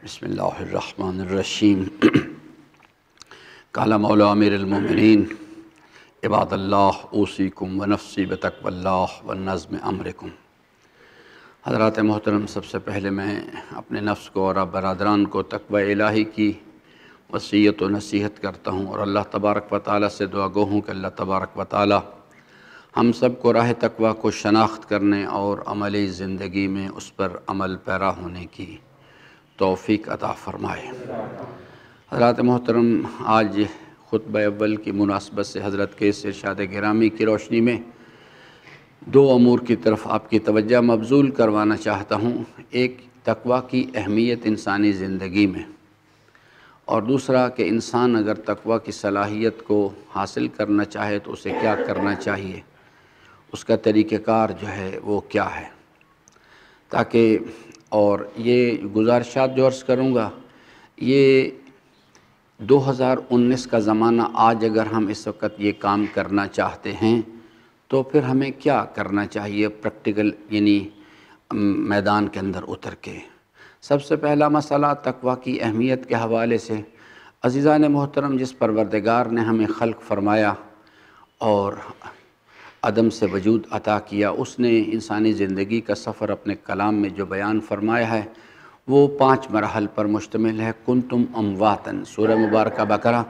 بسم اللہ الرحمن الرحیم۔ قال مولا امیر المومنین عباد اللہ اوصیکم ونفسی بتقوی اللہ ونظم امرکم۔ حضرات محترم، سب سے پہلے میں اپنے نفس کو اور آپ برادران کو تقوی الہی کی وصیت و نصیحت کرتا ہوں، اور اللہ تبارک و تعالیٰ سے دعا گو ہوں کہ اللہ تبارک و تعالیٰ ہم سب کو راہ تقوی کو شناخت کرنے اور عملی زندگی میں اس پر عمل پیرا ہونے کی توفیق عطا فرمائے۔ حضرات محترم، آج خطبہ اول کی مناسبت سے حضرت کے اس ارشاد گرامی کی روشنی میں دو امور کی طرف آپ کی توجہ مبذول کروانا چاہتا ہوں۔ ایک، تقوی کی اہمیت انسانی زندگی میں، اور دوسرا کہ انسان اگر تقوی کی صلاحیت کو حاصل کرنا چاہے تو اسے کیا کرنا چاہیے، اس کا طریقہ کار جو ہے وہ کیا ہے، تاکہ اور یہ گزارشات جو عرض کروں گا، یہ 2019 کا زمانہ، آج اگر ہم اس وقت یہ کام کرنا چاہتے ہیں تو پھر ہمیں کیا کرنا چاہیے پریکٹیکل، یعنی میدان کے اندر اتر کے۔ سب سے پہلا مسئلہ تقوی کی اہمیت کے حوالے سے، عزیزان محترم، جس پروردگار نے ہمیں خلق فرمایا اور عدم سے وجود عطا کیا، اس نے انسانی زندگی کا سفر اپنے کلام میں جو بیان فرمایا ہے وہ 5 مراحل پر مشتمل ہے۔ کنتم امواتن، سورہ مبارکہ بقرہ،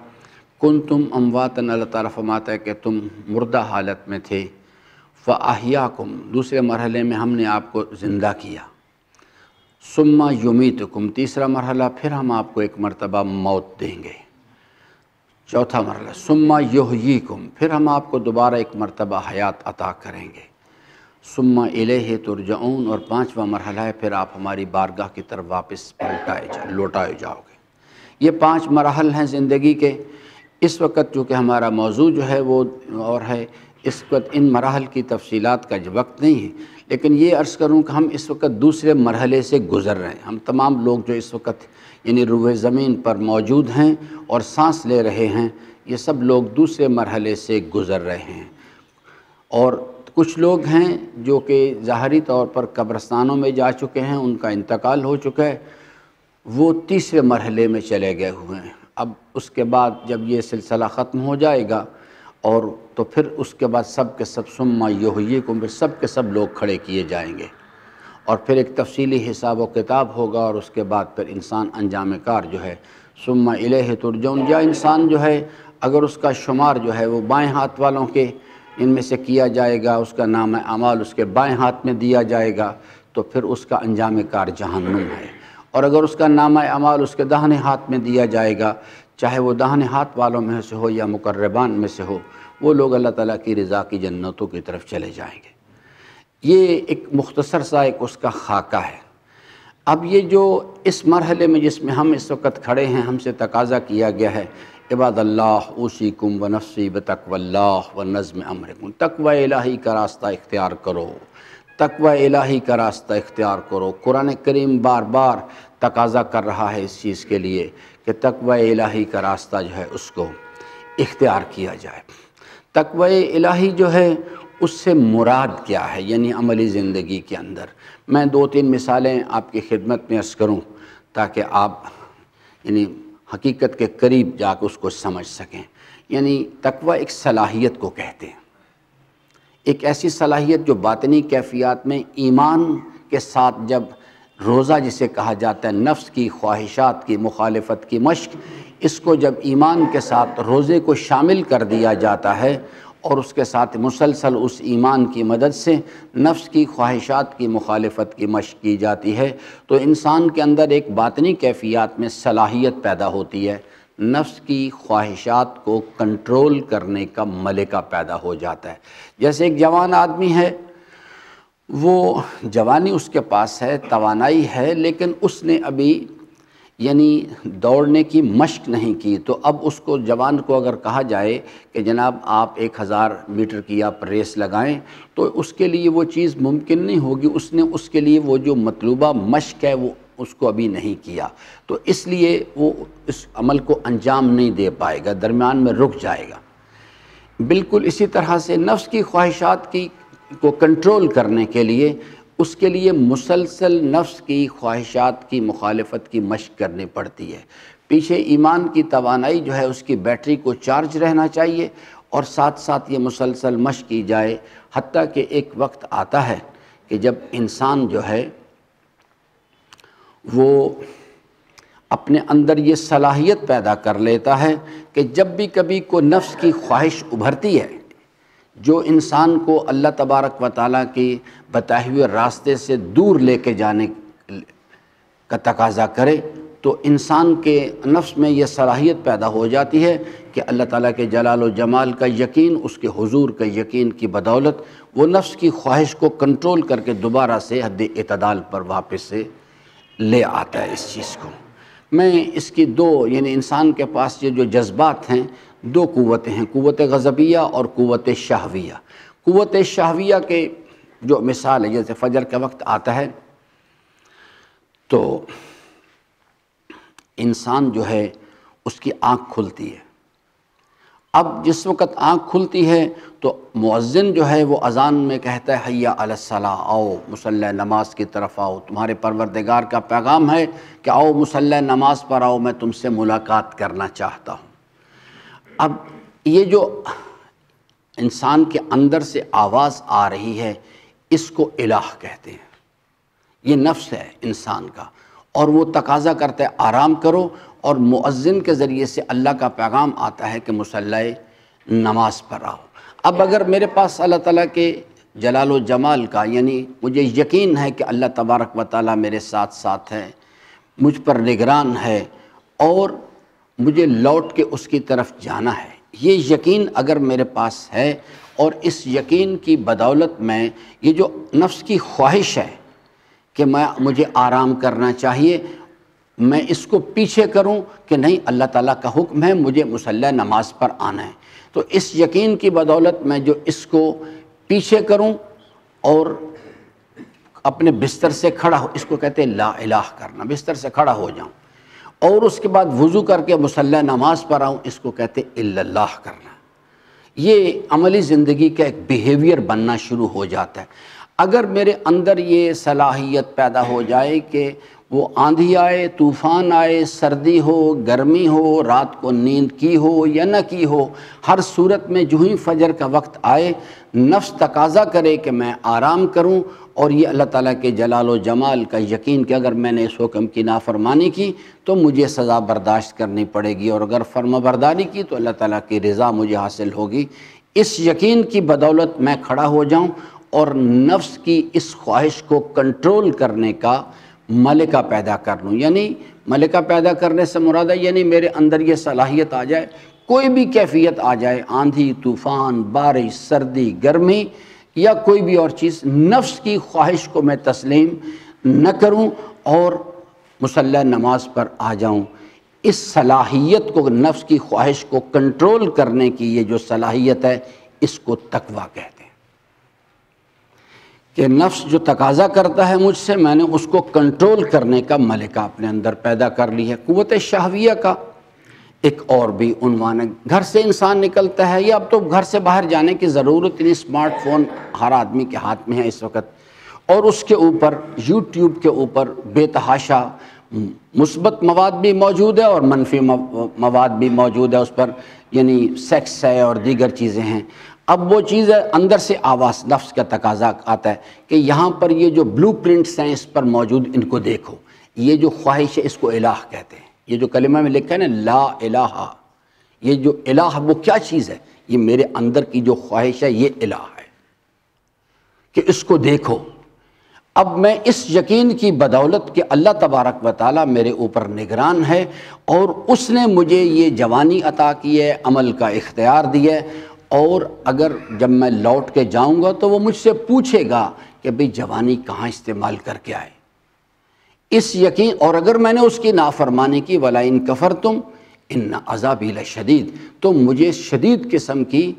کنتم امواتن، اللہ تعالیٰ فرماتا ہے کہ تم مردہ حالت میں تھے، فاحیاکم، دوسرے مرحلے میں ہم نے آپ کو زندہ کیا، ثم یمیتکم، تیسرا مرحلہ پھر ہم آپ کو ایک مرتبہ موت دیں گے، چوتھا مرحلہ ثم یحییکم، پھر ہم آپ کو دوبارہ ایک مرتبہ حیات عطا کریں گے، ثم الیہ ترجعون، اور 5واں مرحلہ ہے پھر آپ ہماری بارگاہ کی طرف واپس لوٹائے جاؤ گے۔ یہ 5 مراحل ہیں زندگی کے۔ اس وقت چونکہ ہمارا موضوع جو ہے وہ اور ہے، اس وقت ان مراحل کی تفصیلات کا وقت نہیں ہے، لیکن یہ عرض کروں کہ ہم اس وقت دوسرے مرحلے سے گزر رہے ہیں۔ ہم تمام لوگ جو اس وقت یعنی روئے زمین پر موجود ہیں اور سانس لے رہے ہیں، یہ سب لوگ دوسرے مرحلے سے گزر رہے ہیں، اور کچھ لوگ ہیں جو کہ ظاہری طور پر قبرستانوں میں جا چکے ہیں، ان کا انتقال ہو چکا ہے، وہ تیسرے مرحلے میں چلے گئے ہوئے ہیں۔ اب اس کے بعد جب یہ سلسلہ ختم ہو جائے گا اور تو پھر اس کے بعد سب کے سب ثم یحییکم، پھر سب کے سب لوگ کھڑے کیے جائیں گے، اور پھر ایک تفصیلی حساب و کتاب ہوگا، اور اس کے بعد پھر انسان انجام کار جو ہے ثم الیہ ترجعون، یا انسان جو ہے اگر اس کا شمار جو ہے وہ بائیں ہاتھ والوں کے ان میں سے کیا جائے گا، اس کا نام اعمال اس کے بائیں ہاتھ میں دیا جائے گا، تو پھر اس کا انجام کار جہنم ہے، اور اگر اس کا نام اعمال اس کے داہنے ہاتھ میں دیا جائے گا، چاہے وہ داہنے ہاتھ والوں میں سے ہو یا مقربان میں سے ہو، وہ لوگ اللہ تعالیٰ کی رضا کی جنتوں کی طرف چلے جائیں گے۔ یہ ایک مختصر سا ایک اس کا خاکہ ہے۔ اب یہ جو اس مرحلے میں جس میں ہم اس وقت کھڑے ہیں، ہم سے تقاضا کیا گیا ہے، عباد اللہ اوصیکم ونفسی بتقوی اللہ ونظم امرکم، تقوی الہی کا راستہ اختیار کرو، تقوی الہی کا راستہ اختیار کرو۔ قرآن کریم بار بار تقاضا کر رہا ہے اس چیز کے لیے کہ تقوی الہی کا راستہ جو ہے اس کو اختیار کیا جائے۔ تقوی الہی جو ہے اس سے مراد کیا ہے، یعنی عملی زندگی کے اندر میں 2-3 مثالیں آپ کی خدمت میں عرض کروں تاکہ آپ یعنی حقیقت کے قریب جا کے اس کو سمجھ سکیں۔ یعنی تقوی ایک صلاحیت کو کہتے ہیں، ایک ایسی صلاحیت جو باطنی کیفیات میں ایمان کے ساتھ، جب روزہ جسے کہا جاتا ہے، نفس کی خواہشات کی مخالفت کی مشق، اس کو جب ایمان کے ساتھ روزے کو شامل کر دیا جاتا ہے اور اس کے ساتھ مسلسل اس ایمان کی مدد سے نفس کی خواہشات کی مخالفت کی مشق کی جاتی ہے، تو انسان کے اندر ایک باطنی کیفیات میں صلاحیت پیدا ہوتی ہے، نفس کی خواہشات کو کنٹرول کرنے کا ملکہ پیدا ہو جاتا ہے۔ جیسے ایک جوان آدمی ہے، وہ جوانی اس کے پاس ہے، توانائی ہے، لیکن اس نے ابھی یعنی دوڑنے کی مشق نہیں کی، تو اب اس کو جوان کو اگر کہا جائے کہ جناب آپ 1000 میٹر کی آپ ریس لگائیں، تو اس کے لیے وہ چیز ممکن نہیں ہوگی، اس نے اس کے لیے وہ جو مطلوبہ مشق ہے وہ اس کو ابھی نہیں کیا، تو اس لیے وہ اس عمل کو انجام نہیں دے پائے گا، درمیان میں رک جائے گا۔ بالکل اسی طرح سے نفس کی خواہشات کو کنٹرول کرنے کے لیے اس کے لیے مسلسل نفس کی خواہشات کی مخالفت کی مشق کرنی پڑتی ہے۔ پیچھے ایمان کی توانائی جو ہے اس کی بیٹری کو چارج رہنا چاہیے، اور ساتھ ساتھ یہ مسلسل مشق کی جائے، حتیٰ کہ ایک وقت آتا ہے کہ جب انسان جو ہے وہ اپنے اندر یہ صلاحیت پیدا کر لیتا ہے کہ جب بھی کبھی کوئی نفس کی خواہش ابھرتی ہے جو انسان کو اللہ تبارک و تعالیٰ کی بتائے ہوئے راستے سے دور لے کے جانے کا تقاضا کرے، تو انسان کے نفس میں یہ صلاحیت پیدا ہو جاتی ہے کہ اللہ تعالیٰ کے جلال و جمال کا یقین، اس کے حضور کا یقین کی بدولت وہ نفس کی خواہش کو کنٹرول کر کے دوبارہ سے حد اعتدال پر واپس سے لے آتا ہے اس چیز کو۔ میں اس کی دو، یعنی انسان کے پاس یہ جو جذبات ہیں، دو قوتیں ہیں، قوت غضبیہ اور قوت شہویہ۔ قوت شہویہ کے جو مثال ہے، جیسے فجر کا وقت آتا ہے تو انسان جو ہے اس کی آنکھ کھلتی ہے۔ اب جس وقت آنکھ کھلتی ہے تو مؤذن جو ہے وہ اذان میں کہتا ہے حی علی الصلاۃ، آؤ مصلی نماز کی طرف آؤ، تمہارے پروردگار کا پیغام ہے کہ آؤ مصلی نماز پر آؤ، میں تم سے ملاقات کرنا چاہتا ہوں۔ اب یہ جو انسان کے اندر سے آواز آ رہی ہے اس کو الہ کہتے ہیں، یہ نفس ہے انسان کا، اور وہ تقاضا کرتا ہے آرام کرو، اور مؤذن کے ذریعے سے اللہ کا پیغام آتا ہے کہ مصلی نماز پر آؤ۔ اب اگر میرے پاس اللہ تعالیٰ کے جلال و جمال کا، یعنی مجھے یقین ہے کہ اللہ تبارک و تعالیٰ میرے ساتھ ساتھ ہے، مجھ پر نگران ہے، اور مجھے لوٹ کے اس کی طرف جانا ہے، یہ یقین اگر میرے پاس ہے، اور اس یقین کی بدولت میں یہ جو نفس کی خواہش ہے کہ مجھے آرام کرنا چاہیے، میں اس کو پیچھے کروں کہ نہیں، اللہ تعالیٰ کا حکم ہے مجھے مصلی نماز پر آنا ہے، تو اس یقین کی بدولت میں جو اس کو پیچھے کروں اور اپنے بستر سے کھڑا ہو، اس کو کہتے ہیں لا الہ کرنا، بستر سے کھڑا ہو جاؤں، اور اس کے بعد وضو کر کے مصلی نماز پر آؤں، اس کو کہتے ہیں الا اللہ کرنا۔ یہ عملی زندگی کا ایک بیہیویئر بننا شروع ہو جاتا ہے۔ اگر میرے اندر یہ صلاحیت پیدا ہو جائے کہ وہ آندھی آئے، طوفان آئے، سردی ہو، گرمی ہو، رات کو نیند کی ہو یا نہ کی ہو، ہر صورت میں جو ہی فجر کا وقت آئے نفس تقاضا کرے کہ میں آرام کروں، اور یہ اللہ تعالیٰ کے جلال و جمال کا یقین کہ اگر میں نے اس حکم کی نافرمانی کی تو مجھے سزا برداشت کرنی پڑے گی، اور اگر فرما برداری کی تو اللہ تعالیٰ کی رضا مجھے حاصل ہوگی، اس یقین کی بدولت میں کھڑا ہو جاؤں اور نفس کی اس خواہش کو کنٹرول کرنے کا ملکہ پیدا کر لوں۔ یعنی ملکہ پیدا کرنے سے مراد ہے یعنی میرے اندر یہ صلاحیت آ جائے، کوئی بھی کیفیت آ جائے، آندھی، طوفان، بارش، سردی، گرمی یا کوئی بھی اور چیز، نفس کی خواہش کو میں تسلیم نہ کروں اور مصلی نماز پر آ جاؤں۔ اس صلاحیت کو، نفس کی خواہش کو کنٹرول کرنے کی یہ جو صلاحیت ہے، اس کو تقویٰ کہتے ہیں، کہ نفس جو تقاضا کرتا ہے مجھ سے، میں نے اس کو کنٹرول کرنے کا ملکہ اپنے اندر پیدا کر لی ہے۔ قوت شہویہ کا ایک اور بھی عنوان ہے، گھر سے انسان نکلتا ہے، یا اب تو گھر سے باہر جانے کی ضرورت نہیں، اسمارٹ فون ہر آدمی کے ہاتھ میں ہے اس وقت، اور اس کے اوپر یوٹیوب کے اوپر بے تحاشا مثبت مواد بھی موجود ہے اور منفی مواد بھی موجود ہے اس پر، یعنی سیکس ہے اور دیگر چیزیں ہیں۔ اب وہ چیز ہے، اندر سے آواز، نفس کا تقاضا آتا ہے کہ یہاں پر یہ جو بلو پرنٹس ہیں اس پر موجود، ان کو دیکھو، یہ جو خواہش ہے اس کو الہ کہتے ہیں۔ یہ جو کلمہ میں لکھا ہے نا لا الہ، یہ جو الہ وہ کیا چیز ہے؟ یہ میرے اندر کی جو خواہش ہے یہ الہ ہے، کہ اس کو دیکھو۔ اب میں اس یقین کی بدولت کہ اللہ تبارک و تعالیٰ میرے اوپر نگران ہے، اور اس نے مجھے یہ جوانی عطا کی ہے، عمل کا اختیار دیا ہے، اور اگر جب میں لوٹ کے جاؤں گا تو وہ مجھ سے پوچھے گا کہ بھئی جوانی کہاں استعمال کر کے آئے، اس یقین، اور اگر میں نے اس کی نافرمانی کی وَلَئِن كَفَرْتُمْ إِنَّ عَذَابِي لَشَدِيدٌ، تو مجھے شدید قسم کی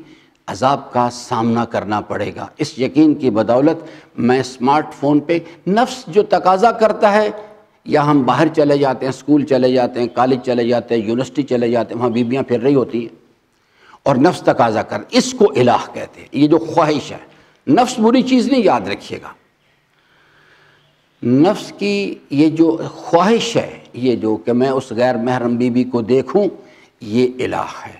عذاب کا سامنا کرنا پڑے گا۔ اس یقین کی بدولت میں اسمارٹ فون پہ نفس جو تقاضا کرتا ہے، یا ہم باہر چلے جاتے ہیں، اسکول چلے جاتے ہیں، کالج چلے جاتے ہیں، یونیورسٹی چلے جاتے ہیں، وہاں بیویاں پھر رہی ہوتی ہیں اور نفس تقاضا کر، اس کو الہ کہتے ہیں۔ یہ جو خواہش ہے، نفس بری چیز نہیں، یاد رکھیے گا، نفس کی یہ جو خواہش ہے، یہ جو کہ میں اس غیر محرم بیوی کو دیکھوں، یہ الہ ہے۔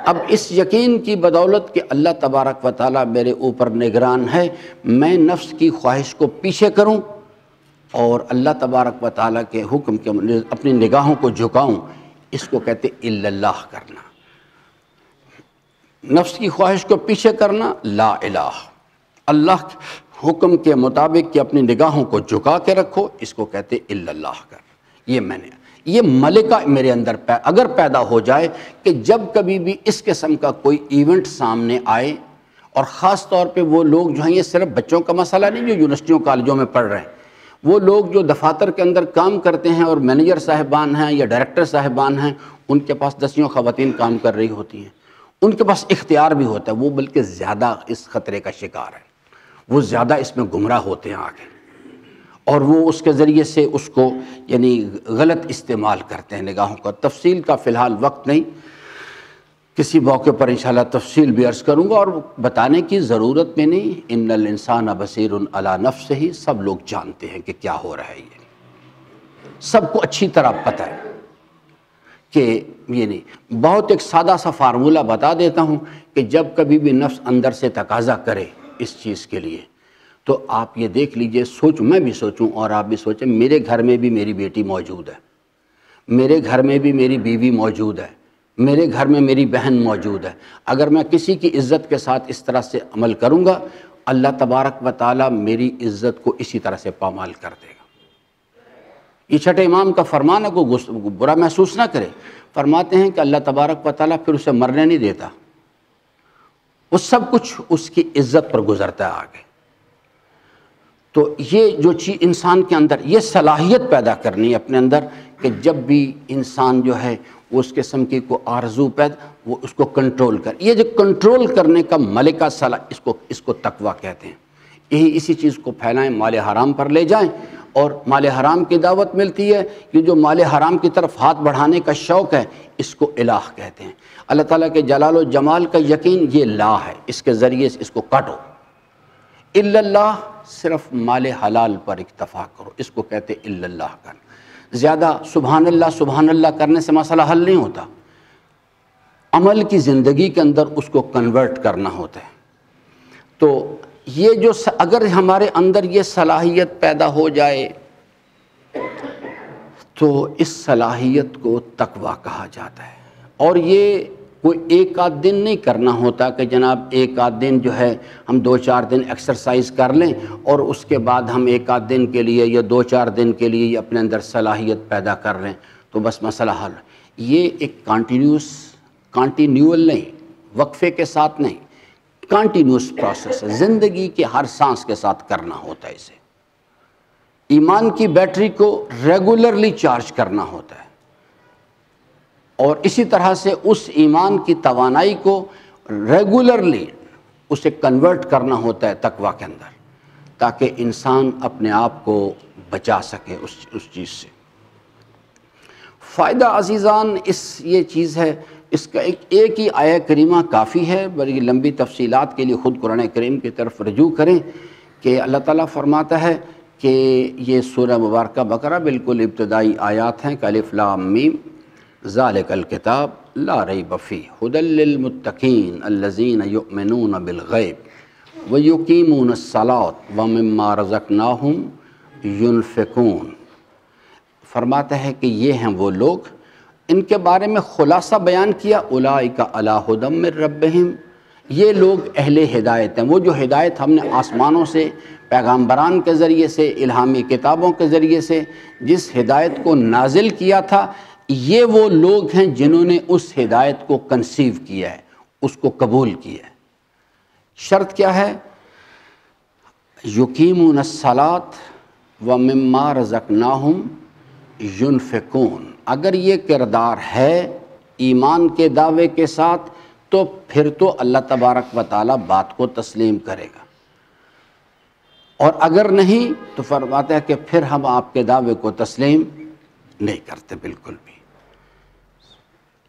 اب اس یقین کی بدولت کہ اللہ تبارک و تعالیٰ میرے اوپر نگران ہے، میں نفس کی خواہش کو پیچھے کروں اور اللہ تبارک و تعالیٰ کے حکم کے اپنی نگاہوں کو جھکاؤں، اس کو کہتے الا اللہ کرنا۔ نفس کی خواہش کو پیچھے کرنا، لا الہ، اللہ کے حکم کے مطابق کہ اپنی نگاہوں کو جھکا کے رکھو، اس کو کہتے الا اللہ کر۔ یہ ملکہ میرے اندر اگر پیدا ہو جائے کہ جب کبھی بھی اس قسم کا کوئی ایونٹ سامنے آئے، اور خاص طور پہ وہ لوگ جو ہیں، یہ صرف بچوں کا مسئلہ نہیں جو یونیورسٹیوں کالجوں میں پڑھ رہے ہیں، وہ لوگ جو دفاتر کے اندر کام کرتے ہیں اور مینیجر صاحبان ہیں یا ڈائریکٹر صاحبان ہیں، ان کے پاس دسیوں خواتین کام کر رہی ہوتی ہیں، ان کے پاس اختیار بھی ہوتا ہے، وہ بلکہ زیادہ اس خطرے کا شکار ہے، وہ زیادہ اس میں گمراہ ہوتے ہیں آگے، اور وہ اس کے ذریعے سے اس کو یعنی غلط استعمال کرتے ہیں نگاہوں کا۔ تفصیل کا فی الحال وقت نہیں، کسی موقع پر انشاءاللہ تفصیل بھی عرض کروں گا، اور بتانے کی ضرورت میں نہیں، ان الانسان بصیر علی نفسہ، سب لوگ جانتے ہیں کہ کیا ہو رہا ہے، یہ سب کو اچھی طرح پتہ ہے کہ یہ نہیں۔ بہت ایک سادہ سا فارمولہ بتا دیتا ہوں کہ جب کبھی بھی نفس اندر سے تقاضا کرے اس چیز کے لیے، تو آپ یہ دیکھ لیجئے، میں بھی سوچوں اور آپ بھی سوچیں، میرے گھر میں بھی میری بیٹی موجود ہے، میرے گھر میں بھی میری بیوی موجود ہے، میرے گھر میں میری بہن موجود ہے، اگر میں کسی کی عزت کے ساتھ اس طرح سے عمل کروں گا، اللہ تبارک و تعالیٰ میری عزت کو اسی طرح سے پامال کر دے گا۔ یہ چھٹے امام کا فرمان ہے، کوئی برا محسوس نہ کرے، فرماتے ہیں کہ اللہ تبارک و تعالیٰ پھر اسے مرنے نہیں دیتا، وہ سب کچھ اس کی عزت پر گزرتا ہے آگے۔ تو یہ جو چیز انسان کے اندر یہ صلاحیت پیدا کرنی ہے اپنے اندر کہ جب بھی انسان جو ہے وہ اس قسم کی کو آرزو وہ اس کو کنٹرول کر، یہ جو کنٹرول کرنے کا ملکہ صلاح، اس کو تقویٰ کہتے ہیں۔ اسی چیز کو پھیلائیں، مال حرام پر لے جائیں، اور مال حرام کی دعوت ملتی ہے، یہ جو مال حرام کی طرف ہاتھ بڑھانے کا شوق ہے، اس کو الہ کہتے ہیں۔ اللہ تعالیٰ کے جلال و جمال کا یقین یہ لا ہے، اس کے ذریعے سے اس کو کاٹو۔ الا اللہ، صرف مال حلال پر اکتفا کرو، اس کو کہتے الا اللہ کرنا۔ زیادہ سبحان اللہ کرنے سے مسئلہ حل نہیں ہوتا، عمل کی زندگی کے اندر اس کو کنورٹ کرنا ہوتا ہے۔ تو یہ جو اگر ہمارے اندر یہ صلاحیت پیدا ہو جائے تو اس صلاحیت کو تقویٰ کہا جاتا ہے، اور یہ کوئی ایک آدھ دن نہیں کرنا ہوتا کہ جناب ایک آدھ دن جو ہے ہم 2-4 دن ایکسرسائز کر لیں اور اس کے بعد ہم ایک آدھ دن کے لیے یا 2-4 دن کے لیے اپنے اندر صلاحیت پیدا کر لیں تو بس مسئلہ حل۔ یہ ایک کانٹینیول نہیں، وقفے کے ساتھ نہیں، کانٹینیوس پروسیس ہے، زندگی کے ہر سانس کے ساتھ کرنا ہوتا ہے۔ اسے ایمان کی بیٹری کو ریگولرلی چارج کرنا ہوتا ہے، اور اسی طرح سے اس ایمان کی توانائی کو ریگولرلی اسے کنورٹ کرنا ہوتا ہے تقویٰ کے اندر، تاکہ انسان اپنے آپ کو بچا سکے اس چیز سے۔ فائدہ عزیزان یہ چیز ہے، اس کا ایک ہی آیہ کریمہ کافی ہے، بڑی لمبی تفصیلات کے لیے خود قرآن کریم کی طرف رجوع کریں کہ اللہ تعالیٰ فرماتا ہے کہ یہ سورہ مبارکہ بقرہ بالکل ابتدائی آیات ہیں کہ الف لام میم ذالک الکتاب لا ریب فیہ ھدی للمتقین الذین یؤمنون بالغیب ویقیمون الصلاۃ ومما رزقناہم ینفقون۔ فرماتا ہے کہ یہ ہیں وہ لوگ، ان کے بارے میں خلاصہ بیان کیا، اولئک علی ھدی من ربہم، یہ لوگ اہل ہدایت ہیں، وہ جو ہدایت ہم نے آسمانوں سے پیغامبران کے ذریعے سے الہامی کتابوں کے ذریعے سے جس ہدایت کو نازل کیا تھا، یہ وہ لوگ ہیں جنہوں نے اس ہدایت کو کنسیو کیا ہے، اس کو قبول کیا ہے۔ شرط کیا ہے؟ یقیمون الصلاۃ ومما رزقناہم ینفقون۔ اگر یہ کردار ہے ایمان کے دعوے کے ساتھ تو پھر تو اللہ تبارک و تعالیٰ بات کو تسلیم کرے گا، اور اگر نہیں تو فرماتا ہے کہ پھر ہم آپ کے دعوے کو تسلیم نہیں کرتے بالکل بھی۔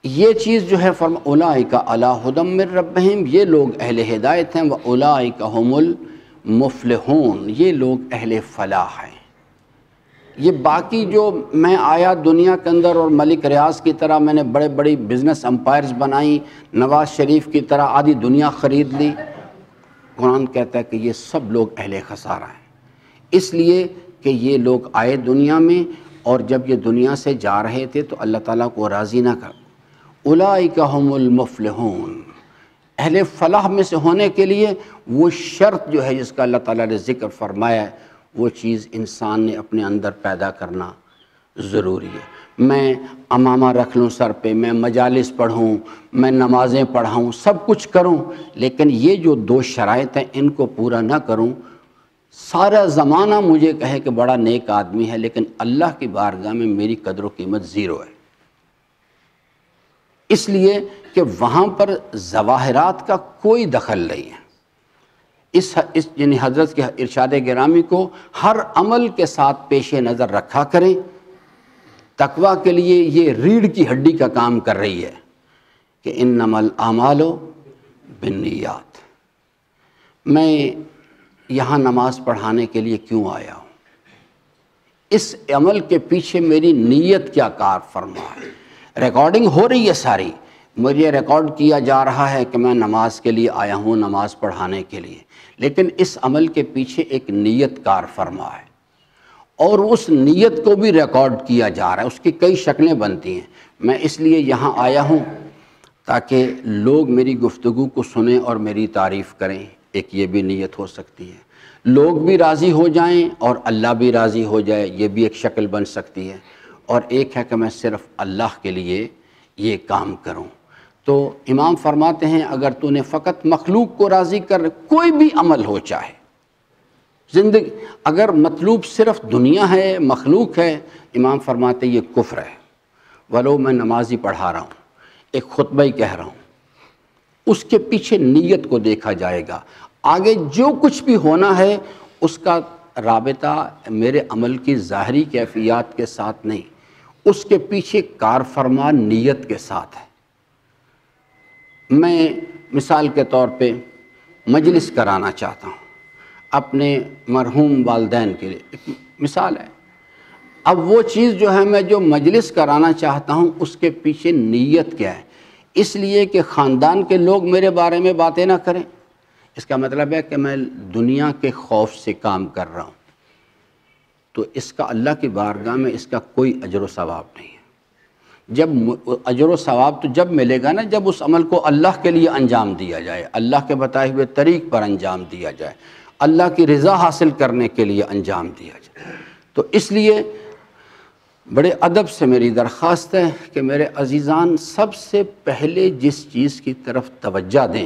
یہ چیز جو ہے اولئک علی ھدی من ربہم، یہ لوگ اہل ہدایت ہیں، واولئک ھم المفلحون، یہ لوگ اہل فلاح ہیں۔ یہ باقی جو میں آیا دنیا کے اندر اور ملک ریاض کی طرح میں نے بڑے بڑی بزنس امپائرز بنائیں، نواز شریف کی طرح آدھی دنیا خرید لی، قرآن کہتا ہے کہ یہ سب لوگ اہل خسارہ ہیں، اس لیے کہ یہ لوگ آئے دنیا میں اور جب یہ دنیا سے جا رہے تھے تو اللہ تعالیٰ کو راضی نہ کر۔ اولئک ھم المفلحون، اہل فلاح میں سے ہونے کے لیے وہ شرط جو ہے جس کا اللہ تعالیٰ نے ذکر فرمایا ہے، وہ چیز انسان نے اپنے اندر پیدا کرنا ضروری ہے۔ میں امامہ رکھ لوں سر پہ، میں مجالس پڑھوں، میں نمازیں پڑھاؤں، سب کچھ کروں، لیکن یہ جو دو شرائط ہیں ان کو پورا نہ کروں، سارا زمانہ مجھے کہے کہ بڑا نیک آدمی ہے لیکن اللہ کی بارگاہ میں میری قدر و قیمت زیرو ہے، اس لیے کہ وہاں پر ظواہرات کا کوئی دخل نہیں ہے۔ اس یعنی حضرت کے ارشاد گرامی کو ہر عمل کے ساتھ پیش نظر رکھا کریں۔ تقویٰ کے لیے یہ ریڑھ کی ہڈی کا کام کر رہی ہے کہ انما الاعمال بالنیات۔ میں یہاں نماز پڑھانے کے لیے کیوں آیا ہوں؟ اس عمل کے پیچھے میری نیت کیا کار فرما ہے؟ ریکارڈنگ ہو رہی ہے ساری، مجھے ریکارڈ کیا جا رہا ہے کہ میں نماز کے لیے آیا ہوں، نماز پڑھانے کے لیے، لیکن اس عمل کے پیچھے ایک نیت کار فرما ہے اور اس نیت کو بھی ریکارڈ کیا جا رہا ہے، اس کی کئی شکلیں بنتی ہیں۔ میں اس لیے یہاں آیا ہوں تاکہ لوگ میری گفتگو کو سنیں اور میری تعریف کریں، ایک یہ بھی نیت ہو سکتی ہے، لوگ بھی راضی ہو جائیں اور اللہ بھی راضی ہو جائے، یہ بھی ایک شکل بن سکتی ہے، اور ایک ہے کہ میں صرف اللہ کے لیے یہ کام کروں۔ تو امام فرماتے ہیں اگر تو نے فقط مخلوق کو راضی کر کوئی بھی عمل ہو چاہے زندگی، اگر مطلوب صرف دنیا ہے، مخلوق ہے، امام فرماتے یہ کفر ہے، ولو میں نماز ہی پڑھا رہا ہوں، ایک خطبہ ہی کہہ رہا ہوں، اس کے پیچھے نیت کو دیکھا جائے گا، آگے جو کچھ بھی ہونا ہے اس کا رابطہ میرے عمل کی ظاہری کیفیات کے ساتھ نہیں، اس کے پیچھے کار فرما نیت کے ساتھ ہے۔ میں مثال کے طور پہ مجلس کرانا چاہتا ہوں اپنے مرحوم والدین کے لیے، ایک مثال ہے، اب وہ چیز جو ہے میں جو مجلس کرانا چاہتا ہوں اس کے پیچھے نیت کیا ہے؟ اس لیے کہ خاندان کے لوگ میرے بارے میں باتیں نہ کریں، اس کا مطلب ہے کہ میں دنیا کے خوف سے کام کر رہا ہوں، تو اس کا اللہ کی بارگاہ میں اس کا کوئی اجر و ثواب نہیں ہے۔ جب اجر و ثواب تو جب ملے گا نا جب اس عمل کو اللہ کے لیے انجام دیا جائے، اللہ کے بتائے ہوئے طریق پر انجام دیا جائے، اللہ کی رضا حاصل کرنے کے لیے انجام دیا جائے۔ تو اس لیے بڑے ادب سے میری درخواست ہے کہ میرے عزیزان سب سے پہلے جس چیز کی طرف توجہ دیں،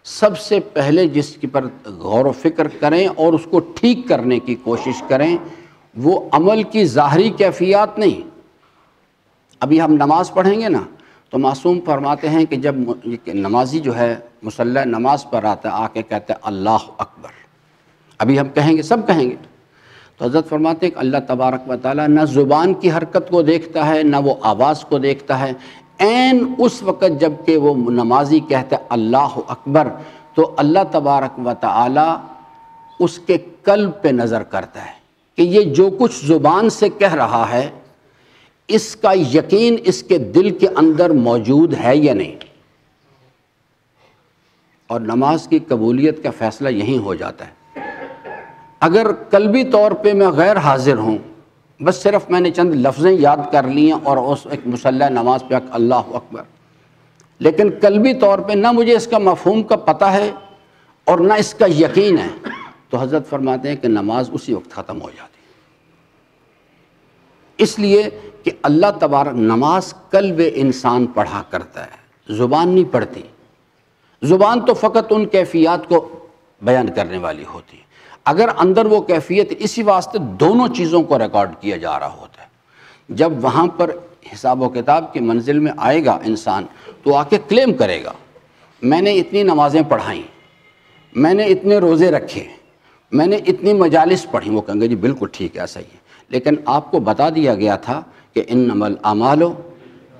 سب سے پہلے جس کی پر غور و فکر کریں اور اس کو ٹھیک کرنے کی کوشش کریں، وہ عمل کی ظاہری کیفیات نہیں۔ ابھی ہم نماز پڑھیں گے نا تو معصوم فرماتے ہیں کہ جب نمازی جو ہے مصلی نماز پر آتا ہے آ کے کہتا ہے اللہ اکبر، ابھی ہم کہیں گے، سب کہیں گے، تو حضرت فرماتے ہیں کہ اللہ تبارک و تعالیٰ نہ زبان کی حرکت کو دیکھتا ہے نہ وہ آواز کو دیکھتا ہے، عین اس وقت جب کہ وہ نمازی کہتا ہے اللہ اکبر تو اللہ تبارک و تعالیٰ اس کے قلب پہ نظر کرتا ہے کہ یہ جو کچھ زبان سے کہہ رہا ہے اس کا یقین اس کے دل کے اندر موجود ہے یا نہیں، اور نماز کی قبولیت کا فیصلہ یہیں ہو جاتا ہے۔ اگر قلبی طور پہ میں غیر حاضر ہوں، بس صرف میں نے چند لفظیں یاد کر لی ہیں اور اس ایک مصلی نماز پہ اللہ اکبر، لیکن قلبی طور پہ نہ مجھے اس کا مفہوم کا پتہ ہے اور نہ اس کا یقین ہے، تو حضرت فرماتے ہیں کہ نماز اسی وقت ختم ہو جاتی ہے۔ اس لیے کہ اللہ تبارک نماز قلب انسان پڑھا کرتا ہے، زبان نہیں پڑھتی، زبان تو فقط ان کیفیات کو بیان کرنے والی ہوتی ہے، اگر اندر وہ کیفیت، اسی واسطے دونوں چیزوں کو ریکارڈ کیا جا رہا ہوتا ہے۔ جب وہاں پر حساب و کتاب کی منزل میں آئے گا انسان تو آ کے کلیم کرے گا میں نے اتنی نمازیں پڑھائیں، میں نے اتنے روزے رکھے، میں نے اتنی مجالس پڑھی، وہ کہیں گے جی بالکل ٹھیک ہے، صحیح ہے، لیکن آپ کو بتا دیا گیا تھا کہ انما الاعمال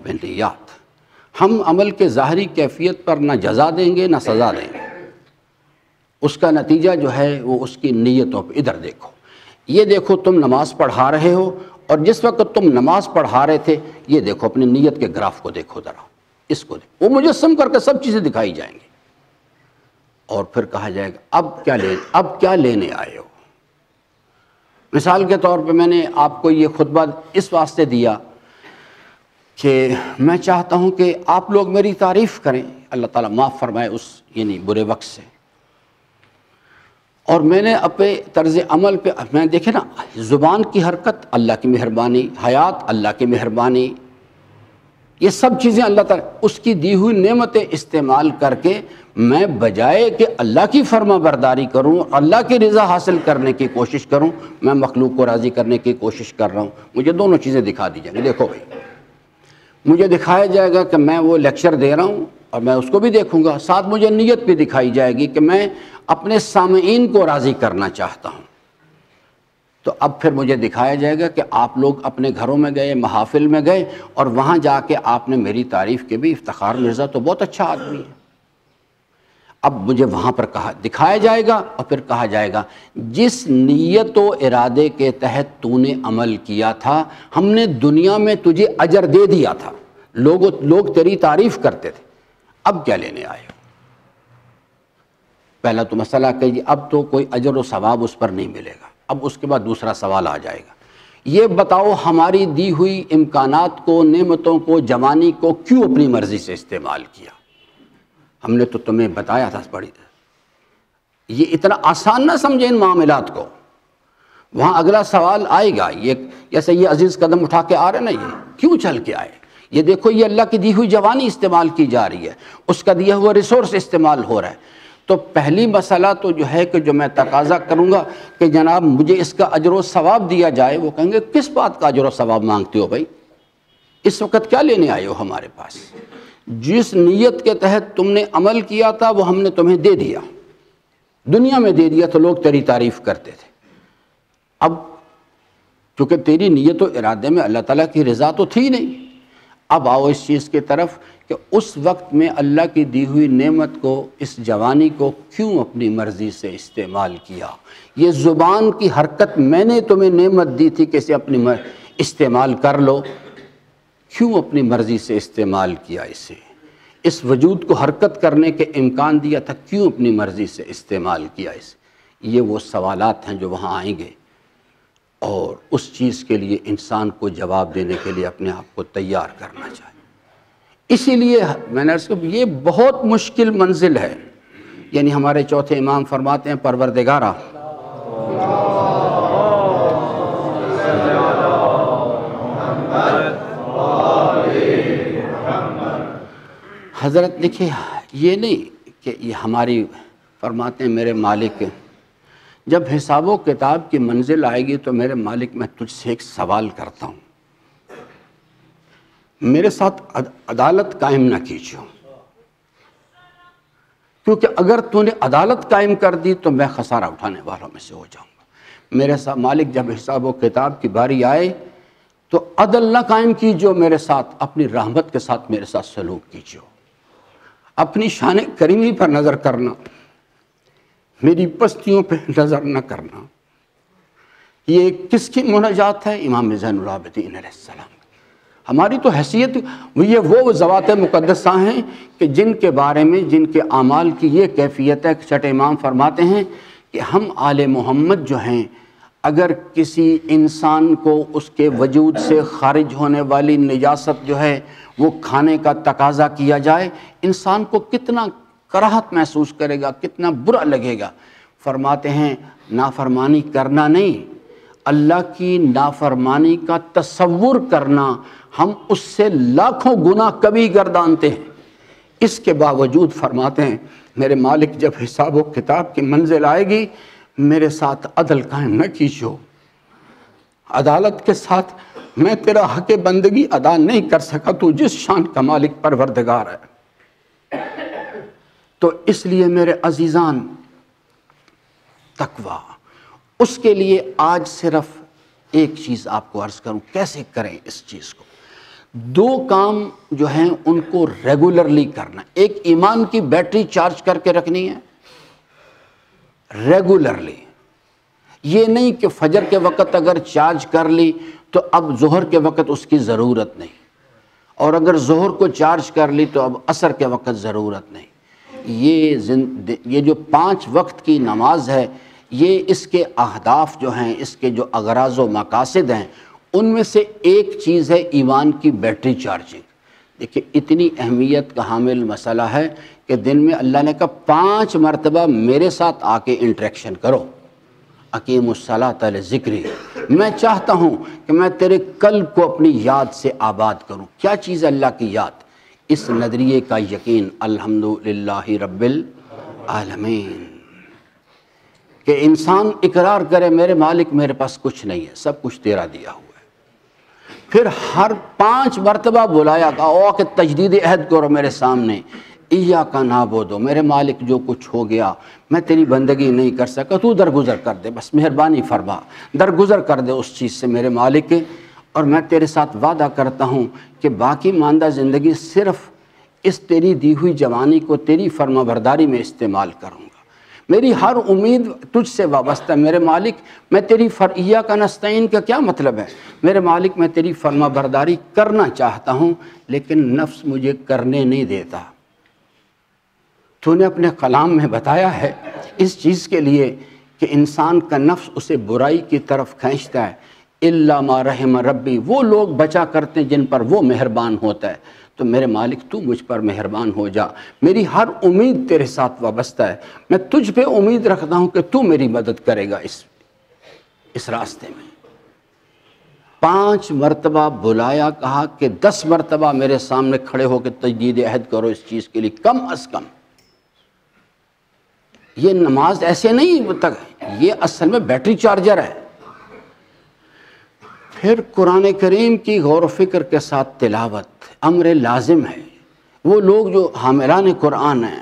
بالنیات، ہم عمل کے ظاہری کیفیت پر نہ جزا دیں گے نہ سزا دیں گے، اس کا نتیجہ جو ہے وہ اس کی نیتوں پہ، ادھر دیکھو، یہ دیکھو تم نماز پڑھا رہے ہو، اور جس وقت تم نماز پڑھا رہے تھے یہ دیکھو اپنی نیت کے گراف کو دیکھو ذرا، اس کو دیکھو، وہ مجسم کر کے سب چیزیں دکھائی جائیں گی، اور پھر کہا جائے گا اب کیا لینے آئے ہو۔ مثال کے طور پہ میں نے آپ کو یہ خطبہ اس واسطے دیا کہ میں چاہتا ہوں کہ آپ لوگ میری تعریف کریں، اللہ تعالیٰ معاف فرمائے اس یعنی برے وقت سے، اور میں نے اپنے طرز عمل پہ میں دیکھے نا، زبان کی حرکت اللہ کی مہربانی، حیات اللہ کی مہربانی، یہ سب چیزیں اللہ تعالیٰ اس کی دی ہوئی نعمتیں استعمال کر کے میں بجائے کہ اللہ کی فرما برداری کروں، اللہ کی رضا حاصل کرنے کی کوشش کروں، میں مخلوق کو راضی کرنے کی کوشش کر رہا ہوں۔ مجھے دونوں چیزیں دکھا دی جائیں گی، دیکھو بھائی، مجھے دکھایا جائے گا کہ میں وہ لیکچر دے رہا ہوں اور میں اس کو بھی دیکھوں گا، ساتھ مجھے نیت بھی دکھائی جائے گی کہ میں اپنے سامعین کو راضی کرنا چاہتا ہوں۔ تو اب پھر مجھے دکھایا جائے گا کہ آپ لوگ اپنے گھروں میں گئے، محافل میں گئے، اور وہاں جا کے آپ نے میری تعریف کی بھی، افتخار مرزا تو بہت اچھا آدمی ہے۔ اب مجھے وہاں پر دکھایا جائے گا، اور پھر کہا جائے گا جس نیت و ارادے کے تحت تو نے عمل کیا تھا، ہم نے دنیا میں تجھے اجر دے دیا تھا، لوگ تیری تعریف کرتے تھے، اب کیا لینے آئے ہو؟ پہلا تو مسئلہ کہ اب تو کوئی اجر و ثواب اس پر نہیں ملے گا۔ اب اس کے بعد دوسرا سوال آ جائے گا، یہ بتاؤ ہماری دی ہوئی امکانات کو، نعمتوں کو، جوانی کو کیوں اپنی مرضی سے استعمال کیا؟ ہم نے تو تمہیں بتایا تھا بڑی، یہ اتنا آسان نہ سمجھیں ان معاملات کو۔ وہاں اگلا سوال آئے گا، یہ جیسے یہ عزیز قدم اٹھا کے آ رہے نا، یہ کیوں چل کے آئے؟ یہ دیکھو یہ اللہ کی دی ہوئی جوانی استعمال کی جا رہی ہے، اس کا دیا ہوا ریسورس استعمال ہو رہا ہے۔ تو پہلی مسئلہ تو جو ہے کہ جو میں تقاضا کروں گا کہ جناب مجھے اس کا اجر و ثواب دیا جائے، وہ کہیں گے کس بات کا اجر و ثواب مانگتے ہو بھائی؟ اس وقت کیا لینے آئے ہو ہمارے پاس؟ جس نیت کے تحت تم نے عمل کیا تھا وہ ہم نے تمہیں دے دیا، دنیا میں دے دیا، تو لوگ تیری تعریف کرتے تھے۔ اب چونکہ تیری نیت و ارادے میں اللہ تعالیٰ کی رضا تو تھی نہیں، اب آؤ اس چیز کی طرف کہ اس وقت میں اللہ کی دی ہوئی نعمت کو، اس جوانی کو کیوں اپنی مرضی سے استعمال کیا؟ یہ زبان کی حرکت میں نے تمہیں نعمت دی تھی کہ اسے اپنی استعمال کر لو، کیوں اپنی مرضی سے استعمال کیا اسے؟ اس وجود کو حرکت کرنے کے امکان دیا تھا، کیوں اپنی مرضی سے استعمال کیا اسے؟ یہ وہ سوالات ہیں جو وہاں آئیں گے، اور اس چیز کے لیے انسان کو جواب دینے کے لیے اپنے آپ کو تیار کرنا چاہیے۔ اسی لیے میں نے عرض کیا یہ بہت مشکل منزل ہے، یعنی ہمارے چوتھے امام فرماتے ہیں پروردگارا حضرت لکھے یہ نہیں کہ یہ ہماری فرماتے ہیں میرے مالک جب حساب و کتاب کی منزل آئے گی تو میرے مالک میں تجھ سے ایک سوال کرتا ہوں، میرے ساتھ عدالت قائم نہ کیجیے، کیونکہ اگر تو نے عدالت قائم کر دی تو میں خسارہ اٹھانے والوں میں سے ہو جاؤں گا۔ میرے ساتھ مالک جب حساب و کتاب کی باری آئے تو عدل نہ قائم کیجیے میرے ساتھ، اپنی رحمت کے ساتھ میرے ساتھ سلوک کیجیے، اپنی شان کریمی پر نظر کرنا، میری پستیوں پہ نظر نہ کرنا۔ یہ کس کی مناجات ہے؟ امام زین العابدین علیہ السلام۔ ہماری تو حیثیت یہ وہ ذوات مقدسہ ہیں کہ جن کے بارے میں، جن کے اعمال کی یہ کیفیت ہے، چھٹے امام فرماتے ہیں کہ ہم آل محمد جو ہیں، اگر کسی انسان کو اس کے وجود سے خارج ہونے والی نجاست جو ہے وہ کھانے کا تقاضا کیا جائے، انسان کو کتنا کراہت محسوس کرے گا، کتنا برا لگے گا۔ فرماتے ہیں نافرمانی کرنا نہیں، اللہ کی نافرمانی کا تصور کرنا ہم اس سے لاکھوں گنا کبھی گردانتے ہیں۔ اس کے باوجود فرماتے ہیں میرے مالک جب حساب و کتاب کی منزل آئے گی میرے ساتھ عدل قائم نہ کیجو، عدالت کے ساتھ میں تیرا حق بندگی ادا نہیں کر سکا، تو جس شان کا مالک پروردگار ہے۔ تو اس لیے میرے عزیزان تقویٰ، اس کے لیے آج صرف ایک چیز آپ کو عرض کروں کیسے کریں اس چیز کو۔ دو کام جو ہیں ان کو ریگولرلی کرنا، ایک ایمان کی بیٹری چارج کر کے رکھنی ہے ریگولرلی، یہ نہیں کہ فجر کے وقت اگر چارج کر لی تو اب ظہر کے وقت اس کی ضرورت نہیں، اور اگر ظہر کو چارج کر لی تو اب عصر کے وقت ضرورت نہیں۔ یہ جو 5 وقت کی نماز ہے، یہ اس کے اہداف جو ہیں، اس کے جو اغراض و مقاصد ہیں، ان میں سے ایک چیز ہے ایمان کی بیٹری چارجنگ۔ دیکھیں اتنی اہمیت کا حامل مسئلہ ہے کہ دن میں اللہ نے کہا 5 مرتبہ میرے ساتھ آ کے انٹریکشن کرو، اقیم الصلاۃ لذکری۔ میں چاہتا ہوں کہ میں تیرے قلب کو اپنی یاد سے آباد کروں۔ کیا چیز ہے اللہ کی یاد؟ اس نظریے کا یقین، الحمدللہ رب العالمین، کہ انسان اقرار کرے میرے مالک میرے پاس کچھ نہیں ہے، سب کچھ تیرا دیا ہوا ہے۔ پھر ہر 5 مرتبہ بلایا کہا کہ تجدید عہد کرو میرے سامنے، ایاک نعبد، میرے مالک جو کچھ ہو گیا میں تیری بندگی نہیں کر سکا، تو درگزر کر دے، بس مہربانی فرما، درگزر کر دے اس چیز سے میرے مالک، اور میں تیرے ساتھ وعدہ کرتا ہوں کہ باقی ماندہ زندگی صرف اس تیری دی ہوئی جوانی کو تیری فرما برداری میں استعمال کروں گا۔ میری ہر امید تجھ سے وابستہ ہے میرے مالک، میں تیری ایاک نستعین کا کیا مطلب ہے؟ میرے مالک میں تیری فرما برداری کرنا چاہتا ہوں لیکن نفس مجھے کرنے نہیں دیتا۔ تو نے اپنے کلام میں بتایا ہے اس چیز کے لیے کہ انسان کا نفس اسے برائی کی طرف کھینچتا ہے، الا ما رحم ربی، وہ لوگ بچا کرتے ہیں جن پر وہ مہربان ہوتا ہے۔ تو میرے مالک تو مجھ پر مہربان ہو جا، میری ہر امید تیرے ساتھ وابستہ ہے، میں تجھ پہ امید رکھتا ہوں کہ تو میری مدد کرے گا اس راستے میں۔ 5 مرتبہ بلایا، کہا کہ 10 مرتبہ میرے سامنے کھڑے ہو کے تجدید عہد کرو اس چیز کے لیے، کم از کم۔ یہ نماز ایسے نہیں تک، یہ اصل میں بیٹری چارجر ہے۔ پھر قرآن کریم کی غور و فکر کے ساتھ تلاوت امر لازم ہے۔ وہ لوگ جو حاملان قرآن ہیں،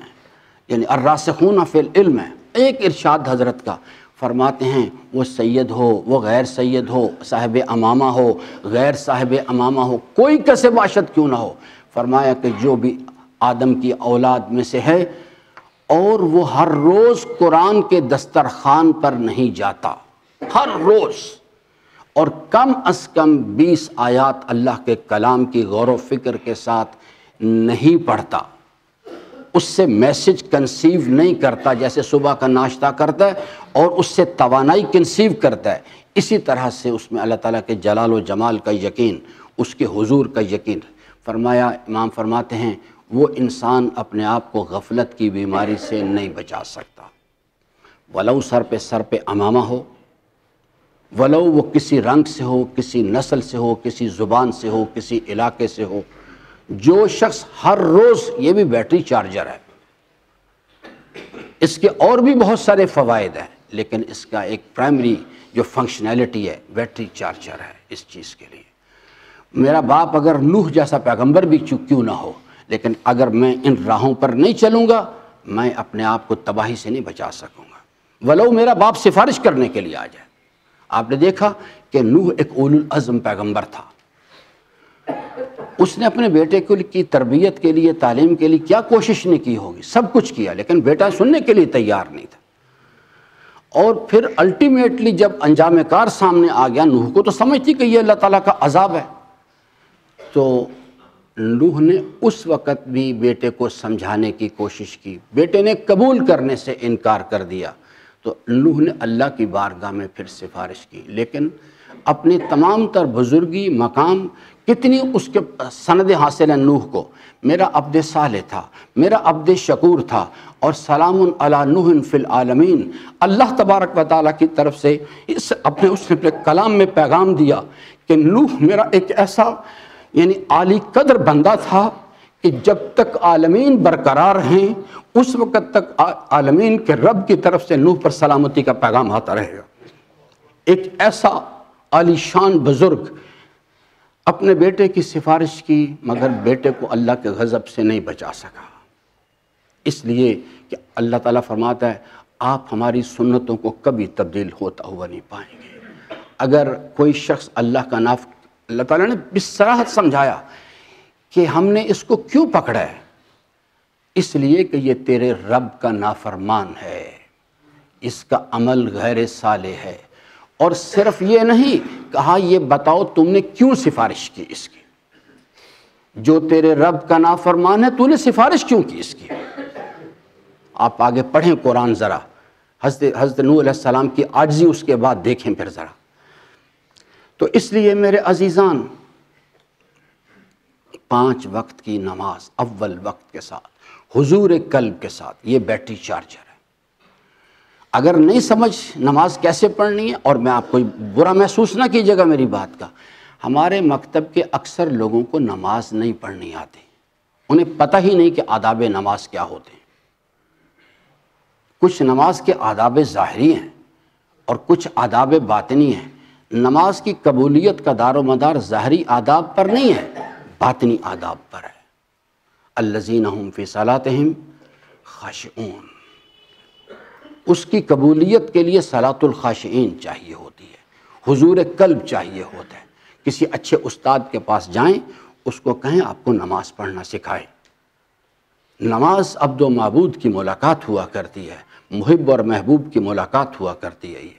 یعنی الراسخون فی العلم ہیں، ایک ارشاد حضرت کا فرماتے ہیں، وہ سید ہو، وہ غیر سید ہو، صاحب امامہ ہو، غیر صاحب امامہ ہو، کوئی کسب باشد کیوں نہ ہو، فرمایا کہ جو بھی آدم کی اولاد میں سے ہے اور وہ ہر روز قرآن کے دسترخوان پر نہیں جاتا، ہر روز، اور کم از کم 20 آیات اللہ کے کلام کی غور و فکر کے ساتھ نہیں پڑھتا، اس سے میسج کنسیو نہیں کرتا، جیسے صبح کا ناشتہ کرتا ہے اور اس سے توانائی کنسیو کرتا ہے، اسی طرح سے اس میں اللہ تعالیٰ کے جلال و جمال کا یقین، اس کے حضور کا یقین۔ فرمایا، امام فرماتے ہیں، وہ انسان اپنے آپ کو غفلت کی بیماری سے نہیں بچا سکتا، ولو سر پہ امامہ ہو، ولو وہ کسی رنگ سے ہو، کسی نسل سے ہو، کسی زبان سے ہو، کسی علاقے سے ہو۔ جو شخص ہر روز، یہ بھی بیٹری چارجر ہے، اس کے اور بھی بہت سارے فوائد ہیں، لیکن اس کا ایک پرائمری جو فنکشنالٹی ہے بیٹری چارجر ہے اس چیز کے لیے۔ میرا باپ اگر نوح جیسا پیغمبر بھی کیوں نہ ہو، لیکن اگر میں ان راہوں پر نہیں چلوں گا میں اپنے آپ کو تباہی سے نہیں بچا سکوں گا، ولو میرا باپ سفارش کرنے کے لیے آ جائے۔ آپ نے دیکھا کہ نوح ایک اولو العزم پیغمبر تھا، اس نے اپنے بیٹے کی تربیت کے لیے، تعلیم کے لیے کیا کوشش نہیں کی ہوگی، سب کچھ کیا، لیکن بیٹا سننے کے لیے تیار نہیں تھا۔ اور پھر الٹیمیٹلی جب انجام کار سامنے آ گیا، نوح کو تو سمجھتی کہ یہ اللہ تعالیٰ کا عذاب ہے، تو نوح نے اس وقت بھی بیٹے کو سمجھانے کی کوشش کی، بیٹے نے قبول کرنے سے انکار کر دیا، تو نوح نے اللہ کی بارگاہ میں پھر سفارش کی، لیکن اپنی تمام تر بزرگی، مقام، کتنی اس کے سند حاصل ہیں نوح کو، میرا عبد صالح تھا، میرا عبد شکور تھا، اور سلام علی نوح فی العالمین، اللہ تبارک و تعالیٰ کی طرف سے اس نے کلام میں پیغام دیا کہ نوح میرا ایک ایسا یعنی عالی قدر بندہ تھا کہ جب تک عالمین برقرار ہیں اس وقت تک عالمین کے رب کی طرف سے نوح پر سلامتی کا پیغام آتا رہے گا۔ ایک ایسا عالی شان بزرگ اپنے بیٹے کی سفارش کی، مگر بیٹے کو اللہ کے غضب سے نہیں بچا سکا، اس لیے کہ اللہ تعالیٰ فرماتا ہے آپ ہماری سنتوں کو کبھی تبدیل ہوتا ہوا نہیں پائیں گے۔ اگر کوئی شخص اللہ کا اللہ تعالیٰ نے بصراحت سمجھایا کہ ہم نے اس کو کیوں پکڑا ہے، اس لیے کہ یہ تیرے رب کا نافرمان ہے، اس کا عمل غیر صالح ہے، اور صرف یہ نہیں کہا یہ بتاؤ تم نے کیوں سفارش کی اس کی، جو تیرے رب کا نافرمان ہے تو نے سفارش کیوں کی اس کی۔ آپ آگے پڑھیں قرآن ذرا، حضرت نوح علیہ السلام کی عاجزی اس کے بعد دیکھیں پھر ذرا۔ تو اس لیے میرے عزیزان 5 وقت کی نماز اول وقت کے ساتھ حضور قلب کے ساتھ، یہ بیٹری چارجر ہے۔ اگر نہیں سمجھ نماز کیسے پڑھنی ہے، اور میں آپ کو برا محسوس نہ کیجیے گا میری بات کا، ہمارے مکتب کے اکثر لوگوں کو نماز نہیں پڑھنی آتی، انہیں پتہ ہی نہیں کہ آداب نماز کیا ہوتے ہیں۔ کچھ نماز کے آداب ظاہری ہیں اور کچھ آداب باطنی ہیں۔ نماز کی قبولیت کا دار و مدار ظاہری آداب پر نہیں ہے، باطنی آداب پر ہے۔ الذین هم فی صلاتہم خاشعون، اس کی قبولیت کے لیے صلاۃ الخاشعین چاہیے ہوتی ہے، حضور قلب چاہیے ہوتا ہے۔ کسی اچھے استاد کے پاس جائیں، اس کو کہیں آپ کو نماز پڑھنا سکھائے۔ نماز عبد و معبود کی ملاقات ہوا کرتی ہے، محب اور محبوب کی ملاقات ہوا کرتی ہے۔ یہ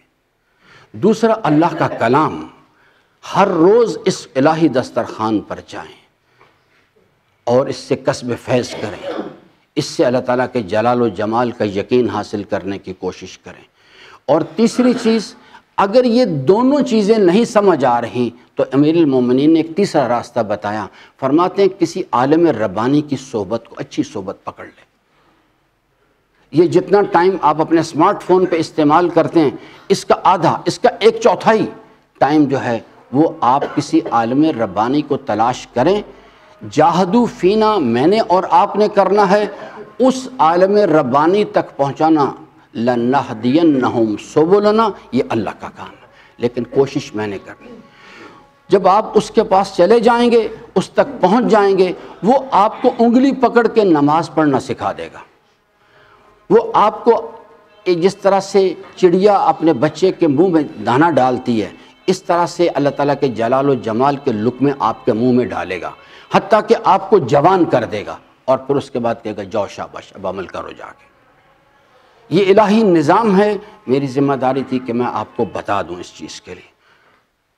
دوسرا، اللہ کا کلام، ہر روز اس الہی دسترخوان پر جائیں اور اس سے کسب فیض کریں، اس سے اللہ تعالیٰ کے جلال و جمال کا یقین حاصل کرنے کی کوشش کریں۔ اور تیسری چیز، اگر یہ دونوں چیزیں نہیں سمجھ آ رہی تو امیر المومنین نے ایک تیسرا راستہ بتایا، فرماتے ہیں کسی عالم ربانی کی صحبت کو، اچھی صحبت پکڑ لیں۔ یہ جتنا ٹائم آپ اپنے اسمارٹ فون پہ استعمال کرتے ہیں، اس کا آدھا، اس کا 1/4 ٹائم جو ہے وہ آپ کسی عالم ربانی کو تلاش کریں۔ جاہدو فینا، میں نے اور آپ نے کرنا ہے اس عالم ربانی تک پہنچانا۔ لنہدینہم سبلنا، یہ اللہ کا کام ہے، لیکن کوشش میں نے کرنی۔ جب آپ اس کے پاس چلے جائیں گے، اس تک پہنچ جائیں گے، وہ آپ کو انگلی پکڑ کے نماز پڑھنا سکھا دے گا۔ وہ آپ کو جس طرح سے چڑیا اپنے بچے کے منہ میں دانہ ڈالتی ہے، اس طرح سے اللہ تعالیٰ کے جلال و جمال کے لقمے آپ کے منہ میں ڈالے گا، حتیٰ کہ آپ کو جوان کر دے گا، اور پھر اس کے بعد کہے گا جاؤ شاباش اب عمل کرو جا کے۔ یہ الہی نظام ہے، میری ذمہ داری تھی کہ میں آپ کو بتا دوں اس چیز کے لیے۔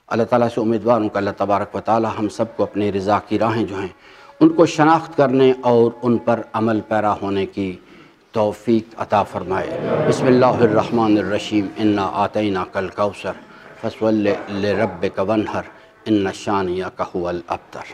اللہ تعالیٰ سے امیدوار ہوں کہ اللہ تبارک و تعالیٰ ہم سب کو اپنی رضا کی راہیں جو ہیں ان کو شناخت کرنے اور ان پر عمل پیرا ہونے کی توفیق عطا فرمائے۔ بسم اللہ الرحمن الرحیم، انا آتیناک الکوثر فصل لربک وانحر ان شانئک ھو الابتر۔